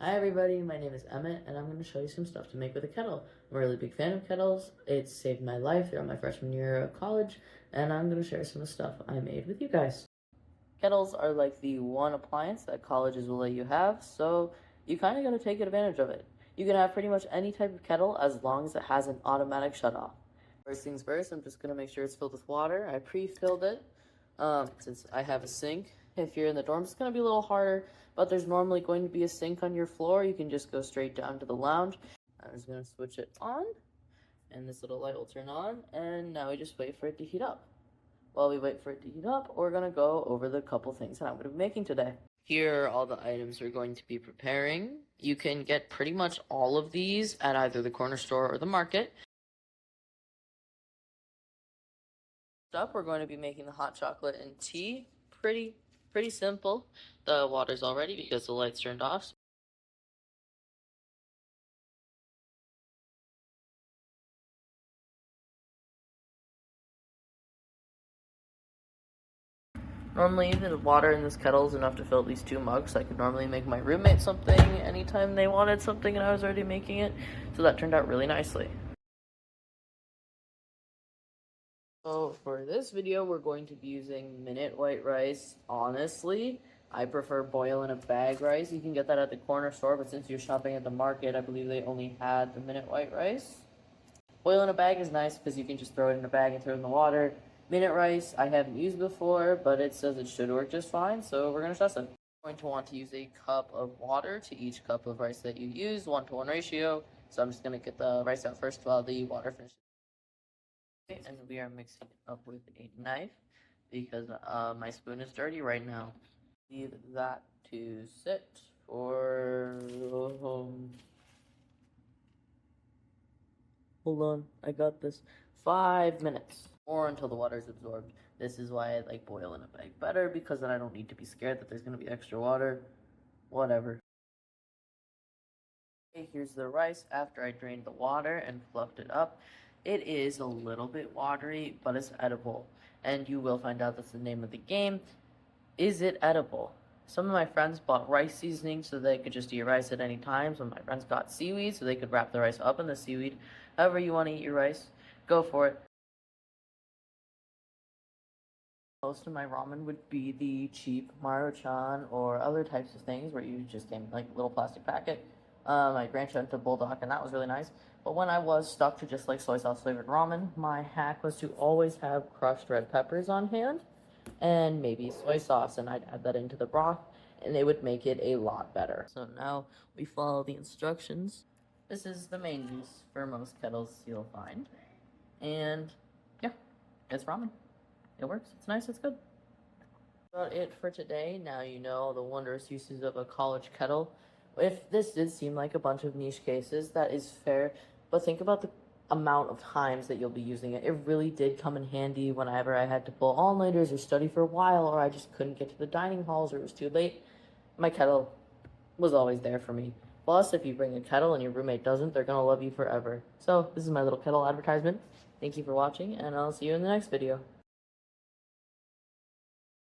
Hi everybody, my name is Emmett and I'm going to show you some stuff to make with a kettle. I'm a really big fan of kettles. It's saved my life throughout my freshman year of college, and I'm going to share some of the stuff I made with you guys. Kettles are like the one appliance that colleges will let you have, so you kind of got to take advantage of it. You can have pretty much any type of kettle as long as it has an automatic shut-off. First things first, I'm just going to make sure it's filled with water. I pre-filled it since I have a sink. If you're in the dorms, it's going to be a little harder, but there's normally going to be a sink on your floor. You can just go straight down to the lounge. I'm just going to switch it on, and this little light will turn on, and now we just wait for it to heat up. While we wait for it to heat up, we're going to go over the couple things that I'm going to be making today. Here are all the items we're going to be preparing. You can get pretty much all of these at either the corner store or the market. Up, we're going to be making the hot chocolate and tea. Pretty simple. The water's all ready because the light's turned off. Normally, the water in this kettle is enough to fill at least 2 mugs. I could normally make my roommate something anytime they wanted something and I was already making it. So that turned out really nicely. So for this video, we're going to be using minute white rice. Honestly, I prefer boil in a bag rice. You can get that at the corner store, but since you're shopping at the market, I believe they only had the minute white rice. Boil in a bag is nice because you can just throw it in a bag and throw it in the water. Minute rice, I haven't used before, but it says it should work just fine, so we're going to test it. You're going to want to use a cup of water to each cup of rice that you use, 1-to-1 ratio. So I'm just going to get the rice out first while the water finishes. And we are mixing it up with a knife because my spoon is dirty right now. Leave that to sit for hold on, I got this. 5 minutes or until the water is absorbed. This is why I like boil in a bag better, because then I don't need to be scared that there's going to be extra water. Whatever. Okay, here's the rice after I drained the water and fluffed it up. It is a little bit watery, but it's edible. And you will find out that's the name of the game. Is it edible? Some of my friends bought rice seasoning so they could just eat rice at any time. Some of my friends got seaweed so they could wrap the rice up in the seaweed. However you want to eat your rice, go for it. Most of my ramen would be the cheap Maruchan or other types of things where you just came like a little plastic packet. I branched out into Bulldog, and that was really nice. But when I was stuck to just like soy sauce flavored ramen, my hack was to always have crushed red peppers on hand and maybe soy sauce, and I'd add that into the broth, and it would make it a lot better. So now we follow the instructions. This is the main juice for most kettles you'll find. And yeah, it's ramen. It works. It's nice. It's good. That's about it for today. Now you know the wondrous uses of a college kettle. If this did seem like a bunch of niche cases, that is fair, but think about the amount of times that you'll be using it. It really did come in handy whenever I had to pull all-nighters or study for a while, or I just couldn't get to the dining halls or it was too late. My kettle was always there for me. Plus, if you bring a kettle and your roommate doesn't, they're gonna love you forever. So, this is my little kettle advertisement. Thank you for watching, and I'll see you in the next video.